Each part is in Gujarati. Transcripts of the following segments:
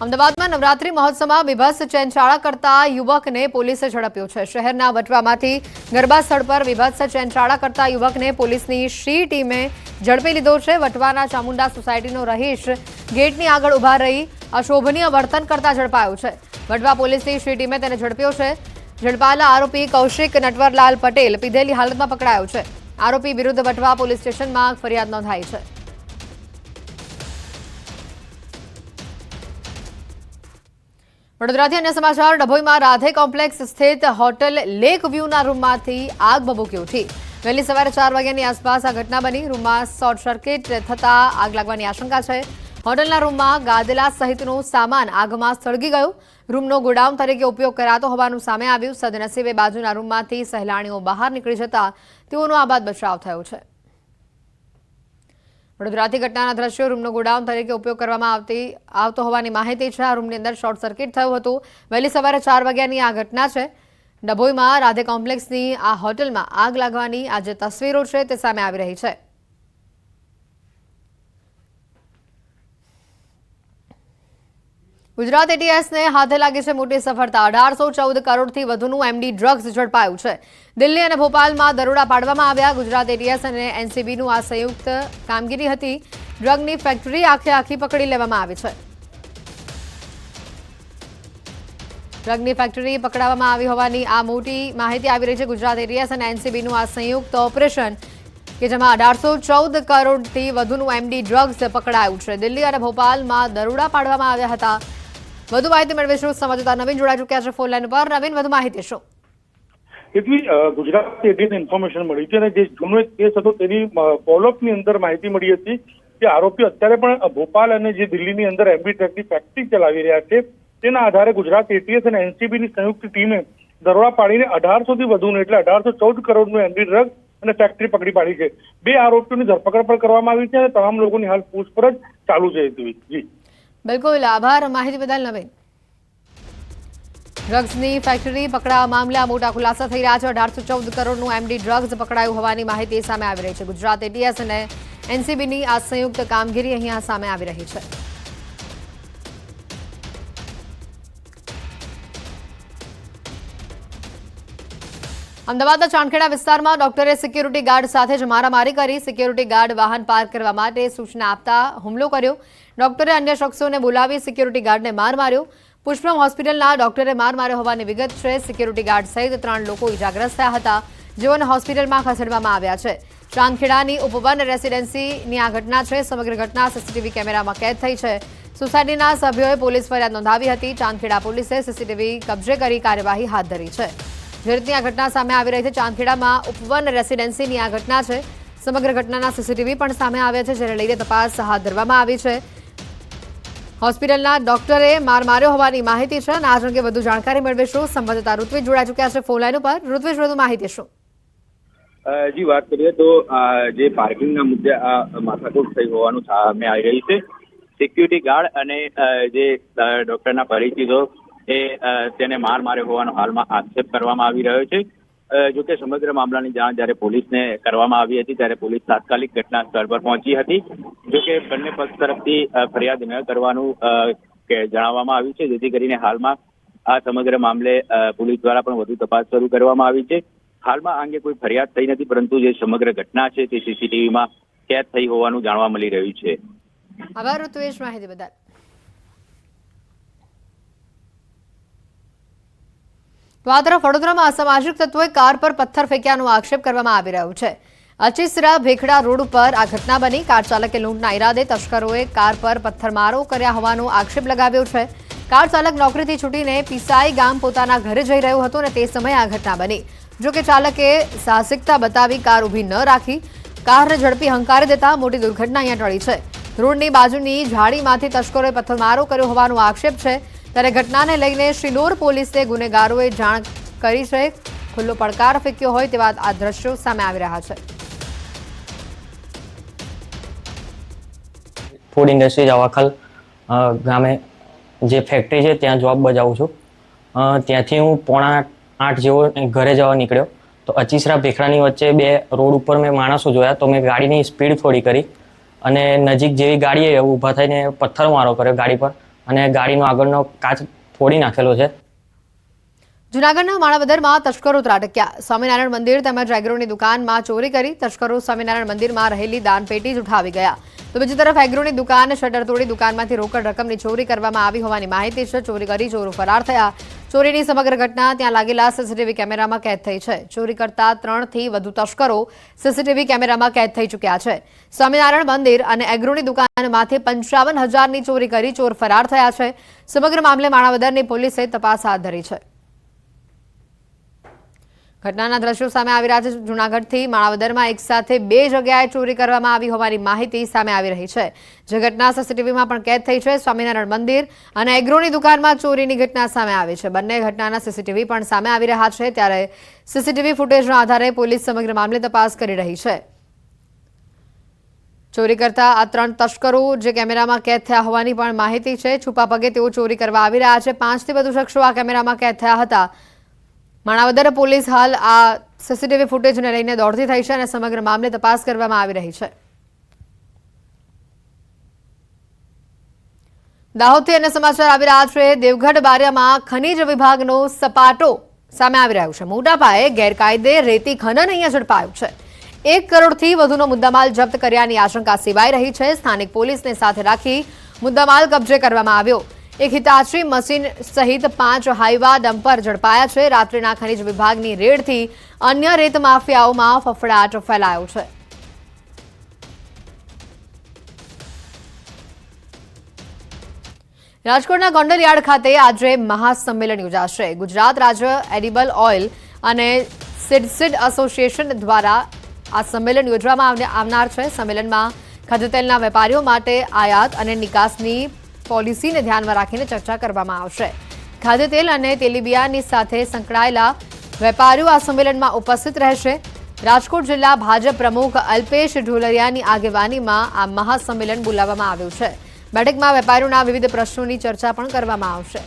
અમદાવાદમાં નવરાત્રી મહોત્સવમાં બીભત્સ ચેનચાળા કરતા યુવકને પોલીસે ઝડપ્યો છે। શહેરના વટવામાંથી ગરબા સ્થળ પર બીભત્સ ચેનચાળા કરતા યુવકને પોલીસની શ્રી ટીમે ઝડપી લીધો છે। વટવાના ચામુંડા સોસાયટીનો રહીશ ગેટની આગળ ઊભા રહી અશોભનીય વર્તન કરતા ઝડપાયો છે। વટવા પોલીસની શ્રી ટીમે તેને ઝડપ્યો છે। ઝડપાયેલા આરોપી કૌશિક નટવરલાલ પટેલ પીધેલી હાલતમાં પકડાયો છે। આરોપી વિરુદ્ધ વટવા પોલીસ સ્ટેશનમાં ફરિયાદ નોંધાઈ છે। વડોદરાથી અન્ય સમાચાર। ડભોઈમાં રાધે કોમ્પ્લેક્સ સ્થિત હોટલ લેક વ્યૂના રૂમમાંથી આગ ભભૂકી ઉઠી। વહેલી સવારે 4 વાગ્યાની આસપાસ આ ઘટના બની। રૂમમાં શોર્ટ સર્કિટ થતા આગ લાગવાની આશંકા છે। હોટલના રૂમમાં ગાદેલા સહિતનો સામાન આગમાં સળગી ગયો। રૂમનો ગોડાઉન તરીકે ઉપયોગ કરાતો હોવાનું સામે આવ્યું। સદનસીબે બાજુના રૂમમાંથી સહેલાણીઓ બહાર નીકળી જતા તેઓનો આબાદ બચાવ થયો છે। વડોદરાથી ઘટનાના દ્રશ્યો। રૂમનો ગોડાઉન તરીકે ઉપયોગ કરવામાં આવતો હોવાની માહિતી છે। આ રૂમની અંદર શોર્ટ સર્કિટ થયું હતું। વહેલી સવારે 4 વાગ્યાની આ ઘટના છે। ડભોઈમાં રાધે કોમ્પ્લેક્સની આ હોટલમાં આગ લાગવાની આ જે તસવીરો છે તે સામે આવી રહી છે। ગુજરાત એટીએસને હાથે લાગી છે મોટી સફળતા। 1814 કરોડથી વધુનું એમડી ડ્રગ્સ ઝડપાયું છે। દિલ્હી અને ભોપાલમાં દરોડા પાડવામાં આવ્યા। ગુજરાત એટીએસ અને એનસીબીનું આ સંયુક્ત કામગીરી હતી। ડ્રગની ફેક્ટરી આખી પકડી લેવામાં આવી છે। ડ્રગની ફેક્ટરી પકડાવવામાં આવી હોવાની આ મોટી માહિતી આવી રહી છે। ગુજરાત એટીએસ અને એનસીબીનું આ સંયુક્ત ઓપરેશન કે જેમાં 1814 કરોડથી વધુનું એમડી ડ્રગ્સ પકડાયું છે। દિલ્હી અને ભોપાલમાં દરોડા પાડવામાં આવ્યા હતા। વધુ માહિતી મેળવીશું। સંવાદદાતા નવીન જોડાઈ ચૂક્યા છે ફોન લાઈન પર। નવીન, વધુ માહિતી શું? ગુજરાત એટીએસને ઇન્ફોર્મેશન મળી છે અને જે જૂનો કેસ હતો તેની ફોલોઅપની અંદર માહિતી મળી હતી કે આરોપીઓ અત્યારે પણ ભોપાલ અને જે દિલ્હીની અંદર એમડી ડ્રગની ફેક્ટરી ચલાવી રહ્યા છે। તેના આધારે ગુજરાત એટીએસ અને એનસીબીની સંયુક્ત ટીમે દરોડા પાડીને 1800થી વધુનું એટલે 1814 કરોડનું એમડી ડ્રગ અને ફેક્ટરી પકડી પાડી છે। 2 આરોપીઓની ધરપકડ પણ કરવામાં આવી છે અને તમામ લોકોની હાલ પૂછપરછ ચાલુ છે। જી બિલકુલ, આભાર માહિતી બદલ નવીન। ડ્રગ્સની ફેક્ટરી પકડાવા મામલે આ મોટા ખુલાસા થઈ રહ્યા છે। 1814 કરોડનું એમડી ડ્રગ્સ પકડાયું હોવાની માહિતી સામે આવી રહી છે। ગુજરાત એટીએસ અને એનસીબીની આ સંયુક્ત કામગીરી અહીંયા સામે આવી રહી છે। અમદાવાદના ચાણખેડા વિસ્તારમાં ડોક્ટરે સિક્યુરિટી ગાર્ડ સાથે જ મારામારી કરી। સિક્યુરિટી ગાર્ડ વાહન પાર્ક કરવા માટે સૂચના આપતા હુમલો કર્યો। ડોક્ટરે અન્ય શખ્સોને બોલાવી સિક્યુરિટી ગાર્ડને માર માર્યો। પુષ્પમ હોસ્પિટલના ડોક્ટરે માર માર્યો હોવાની વિગત છે। સિક્યુરિટી ગાર્ડ સહિત 3 લોકો ઇજાગ્રસ્ત થયા હતા, જેઓને હોસ્પિટલમાં ખસેડવામાં આવ્યા છે। ચાંદખેડાની ઉપવન રેસિડેન્સીની આ ઘટના છે। સમગ્ર ઘટના સીસીટીવી કેમેરામાં કેદ થઈ છે। સોસાયટીના સભ્યોએ પોલીસ ફરિયાદ નોંધાવી હતી। ચાંદખેડા પોલીસે સીસીટીવી કબજે કરી કાર્યવાહી હાથ ધરી છે। જે રીતની આ ઘટના સામે આવી રહી છે, ચાંદખેડામાં ઉપવન રેસિડેન્સીની આ ઘટના છે। સમગ્ર ઘટનાના સીસીટીવી પણ સામે આવ્યા છે, જેને લઈને તપાસ હાથ ધરવામાં આવી છે। હોસ્પિટલના ડોક્ટરે માર માર્યો હોવાની માહિતી છે અને આ અંગે વધુ જાણકારી મેળવીશું। સંવાદદાતા ઋત્વિજ જોડાઈ ચૂક્યા છે ફોન લાઈન ઉપર। ઋત્વિજ, વધુ માહિતી શું? જી, વાત કરીએ તો જે પાર્કિંગના મુદ્દે આ માથાકૂટ થઈ હોવાનું સામે આવી રહી છે। સિક્યુરિટી ગાર્ડ અને જે ડોક્ટરના પરિચિતો તેને માર માર્યો હોવાનો હાલમાં આક્ષેપ કરવામાં આવી રહ્યો છે। જોકે સમગ્ર મામલાની જાણ જ્યારે પોલીસને કરવામાં આવી હતી ત્યારે પોલીસ તાત્કાલિક ઘટના સ્થળ પર પહોંચી હતી। જોકે બંને પક્ષ તરફથી ફરિયાદ ન કરવાનું જણાવવામાં આવ્યું છે, જેથી કરીને હાલમાં આ સમગ્ર મામલે પોલીસ દ્વારા પણ વધુ તપાસ શરૂ કરવામાં આવી છે। હાલમાં આ અંગે કોઈ ફરિયાદ થઈ નથી, પરંતુ જે સમગ્ર ઘટના છે તે સીસીટીવીમાં કેદ થઈ હોવાનું જાણવા મળી રહ્યું છે। આભાર ઋત્વિજ માહિતી બદલ। તો આ તરફ વડોદરામાં અસામાજિક તત્વોએ કાર પર પથ્થર ફેંક્યાનો આક્ષેપ કરવામાં આવી રહ્યો છે। અચીસરા ભેખડા રોડ ઉપર આ ઘટના બની। કાર ચાલકે લૂંટના ઈરાદે તસ્કરોએ કાર પર પથ્થરમારો કર્યા હોવાનો આક્ષેપ લગાવ્યો છે। કાર ચાલક નોકરીથી છૂટીને પીસાઈ ગામ પોતાના ઘરે જઈ રહ્યો હતો અને તે સમયે આ ઘટના બની। જોકે ચાલકે સાહસિકતા બતાવી કાર ઊભી ન રાખી કારને ઝડપી હંકારી દેતા મોટી દુર્ઘટના અહીંયા ટળી છે। રોડની બાજુની ઝાડીમાંથી તસ્કરોએ પથ્થરમારો કર્યો હોવાનો આક્ષેપ છે। ત્યારે ઘટનાને લઈને શ્રીનોર પોલીસે ગુનેગારોએ જાણ કરી છે। ખુલ્લો પડકાર ફેંક્યો હોય તેવા આ દ્રશ્યો સામે આવી રહ્યા છે। ફૂડ ઇન્ડસ્ટ્રીઝ અવાખલ ગામે જે ફેક્ટરી છે ત્યાં જોબ બજાવું છું। ત્યાંથી હું 7:45 જેવો ઘરે જવા નીકળ્યો તો અચીસરા ભેખડાની વચ્ચે 2 રોડ ઉપર મેં માણસો જોયા, તો મેં ગાડીની સ્પીડ થોડી કરી અને નજીક જેવી ગાડીએ ઊભા થઈને પથ્થરમારો કર્યો ગાડી પર। અને ગાડીનો આગળનો કાચ ફોડી નાખેલો છે. જૂનાગઢના માણાવદરમાં તસ્કરો ત્રાટક્યા. સ્વામિનારાયણ મંદિર તેમજ એગ્રોની દુકાનમાં ચોરી કરી તસ્કરો સ્વામિનારાયણ મંદિરમાં રહેલી દાનપેટી જ ઉઠાવી ગયા. તો બીજી તરફ એગ્રોની દુકાન શટર તોડી દુકાનમાંથી રોકડ રકમની ચોરી કરવામાં આવી હોવાની માહિતી છે. ચોરી કરી ચોરો ફરાર થયા. ચોરીની સમગ્ર ઘટના ત્યાં લાગેલા સીસીટીવી કેમેરામાં કેદ થઈ છે. ચોરી કરતા 3 થી વધુ તસ્કરો સીસીટીવી કેમેરામાં કેદ થઈ ચૂક્યા છે. સ્વામિનારાયણ મંદિર અને એગ્રોની દુકાનમાંથી 55,000ની ચોરી કરી ચોર ફરાર થયા છે. સમગ્ર મામલે માણાવદરની પોલીસે તપાસ હાથ ધરી છે. ઘટનાના દ્રશ્યો સામે આવી રહ્યા છે. જૂનાગઢથી માણાવદરમાં એક સાથે 2 જગ્યાએ ચોરી કરવામાં આવી હોવાની માહિતી સામે આવી રહી છે. જે ઘટના સીસીટીવીમાં પણ કેદ થઈ છે. સ્વામિનારાયણ મંદિર અને એગ્રોની દુકાનમાં ચોરીની ઘટના સામે આવી છે. બંને ઘટનાના સીસીટીવી પણ સામે આવી રહ્યા છે. ત્યારે સીસીટીવી ફૂટેજના આધારે પોલીસ સમગ્ર મામલે તપાસ કરી રહી છે. ચોરી કરતા આ 3 તસ્કરો જે કેમેરામાં કેદ થયા હોવાની પણ માહિતી છે. છુપા પગે તેઓ ચોરી કરવા આવી રહ્યા છે. 5 થી વધુ શખ્સો આ કેમેરામાં કેદ થયા હતા. માણાવદર પોલીસ હાલ આ સીસીટીવી ફૂટેજને લઈને દોડતી થઈ છે અને સમગ્ર મામલે તપાસ કરવામાં આવી રહી છે. દાહોદથી અન્ય સમાચાર આવી રહ્યા છે. દેવગઢ બારિયામાં ખનીજ વિભાગનો સપાટો સામે આવી રહ્યો છે. મોટા પાયે ગેરકાયદે રેતી ખનન અહીંયા ઝડપાયું છે. 1 કરોડથી વધુનો મુદ્દામાલ જપ્ત કર્યાની આશંકા સેવાઈ રહી છે. સ્થાનિક પોલીસને સાથે રાખી મુદ્દામાલ કબજે કરવામાં આવ્યો. એક હિતાચી મશીન સહિત 5 હાઈવા ડમ્પર ઝડપાયા છે. રાત્રિના ખનીજ વિભાગની રેડથી અન્ય રેત માફિયાઓમાં ફફડાટ ફેલાયો છે. રાજકોટના ગોંડલયાર્ડ ખાતે આજે મહાસંમેલન યોજાશે. ગુજરાત રાજ્ય એડિબલ ઓઇલ અને સીડ એસોસિએશન દ્વારા આ સંમેલન યોજવામાં આવનાર છે. સંમેલનમાં ખાદ્યતેલના વેપારીઓ માટે આયાત અને નિકાસની પોલિસીને ધ્યાનમાં રાખીને ચર્ચા કરવામાં આવશે. ખાદ્યતેલ અને તેલીબિયાની સાથે સંકળાયેલા વેપારીઓ આ સંમેલનમાં ઉપસ્થિત રહેશે. રાજકોટ જિલ્લા ભાજપ પ્રમુખ અલ્પેશ ઢોલરિયાની આગેવાનીમાં આ મહાસંમેલન બોલાવવામાં આવ્યું છે. બેઠકમાં વેપારીઓના વિવિધ પ્રશ્નોની ચર્ચા પણ કરવામાં આવશે.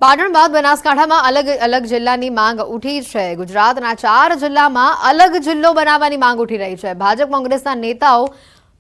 પાટણ બાદ બનાસકાંઠામાં અલગ અલગ જિલ્લાની માંગ ઉઠી છે. ગુજરાતના 4 જિલ્લામાં અલગ જિલ્લો બનાવવાની માંગ ઉઠી રહી છે. ભાજપ કોંગ્રેસના નેતાઓ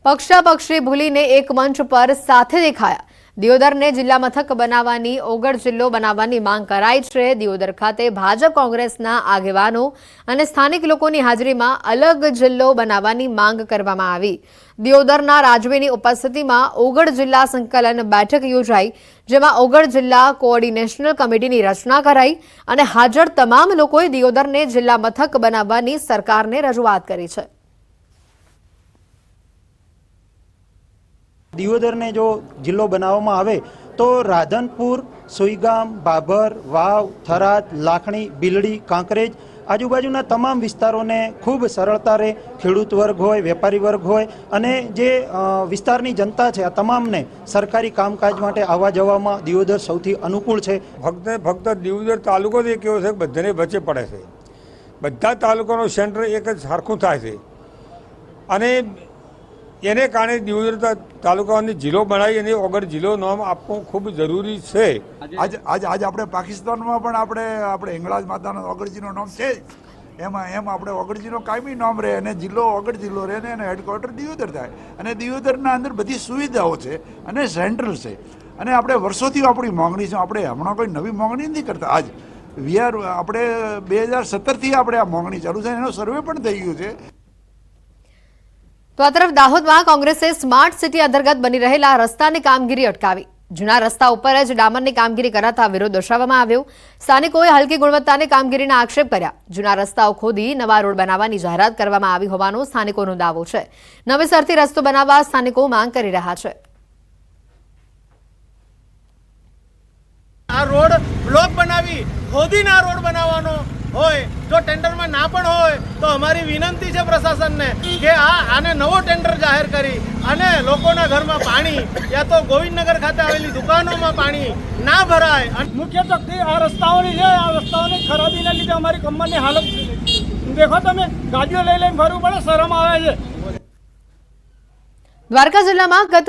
પક્ષાપક્ષી ભૂલીને એક મંચ પર સાથે દેખાયા. દિયોદરને જિલ્લા મથક બનાવવાની ઓગળ જિલ્લો બનાવવાની માંગ કરાઈ છે. દિયોદર ખાતે ભાજપ કોંગ્રેસના આગેવાનો અને સ્થાનિક લોકોની હાજરીમાં અલગ જિલ્લો બનાવવાની માંગ કરવામાં આવી. દિયોદરના રાજવીની ઉપસ્થિતિમાં ઓગળ જિલ્લા સંકલન બેઠક યોજાઈ, જેમાં ઓગળ જિલ્લા કોઓર્ડિનેશનલ કમિટીની રચના કરાઈ અને હાજર તમામ લોકોએ દિયોદરને જિલ્લા મથક બનાવવાની સરકારને રજૂઆત કરી છે. દિયોદરને જો જિલ્લો બનાવવામાં આવે તો રાધનપુર, સુઈગામ, બાભર, વાવ, થરાદ, લાખણી, બિલડી, કાંકરેજ આજુબાજુના તમામ વિસ્તારોને ખૂબ સરળતા રહે. ખેડૂત વર્ગ હોય, વેપારી વર્ગ હોય અને જે વિસ્તારની જનતા છે આ તમામને સરકારી કામકાજ માટે આવવા જવામાં દિયોદર સૌથી અનુકૂળ છે. ફક્ત દિયોદર તાલુકો જ એક એવો છે કે બધાને વચ્ચે પડે છે. બધા તાલુકાનું સેન્ટર એક જ સરખું થાય છે અને એને કારણે દિયોદર તાલુકાની જિલ્લો બનાવી અને ઓગળ જિલ્લો નામ આપવું ખૂબ જરૂરી છે. આજે આપણે પાકિસ્તાનમાં પણ આપણે હિંગળાજ માતાનો ઓગળજીનો નામ છે. એમ આપણે ઓગળજીનો કાયમી નામ રહે અને જિલ્લો ઓગળ જિલ્લો રહે અને હેડક્વાર્ટર દિયોદર થાય અને દિયોદરના અંદર બધી સુવિધાઓ છે અને સેન્ટ્રલ છે અને આપણે વર્ષોથી આપણી માંગણી છે. આપણે હમણાં કોઈ નવી માંગણી નથી કરતા. આજ આપણે 2017થી આપણે આ માંગણી ચાલુ છે. એનો સર્વે પણ થઈ ગયું છે. તો આ તરફ દાહોદમાં કોંગ્રેસે સ્માર્ટ સિટી અંતર્ગત બની રહેલા રસ્તાની કામગીરી અટકાવી. જૂના રસ્તા ઉપર જ ડામરની કામગીરી કરાતા વિરોધ દર્શાવવામાં આવ્યો. સ્થાનિકોએ હલકી ગુણવત્તાની કામગીરીના આક્ષેપ કર્યા. જૂના રસ્તાઓ ખોદી નવા રોડ બનાવવાની જાહેરાત કરવામાં આવી હોવાનો સ્થાનિકોનો દાવો છે. નવેસરથી રસ્તો બનાવવા સ્થાનિકો માંગ કરી રહ્યા છે. આ રોડ બ્લોક બનાવી ખોદીને આ રોડ બનાવવાનો હોય, જો ટેન્ડરમાં ના પણ હોય તો અમારી વિનંતી છે પ્રશાસનને કે આને નવો ટેન્ડર જાહેર કરી અને લોકોના ઘરમાં પાણી યા તો ગોવિંદનગર ખાતે આવેલી દુકાનોમાં પાણી ના ભરાય. મુખ્ય તકલીફ આ રસ્તાઓની છે. આ રસ્તાઓની ખરાબીના લીધે અમારી કમરની હાલત દેખો તમે, ગાડીઓ લઈને ફરવું પડે, શરમ આવે છે. દ્વારકા જિલ્લામાં ગત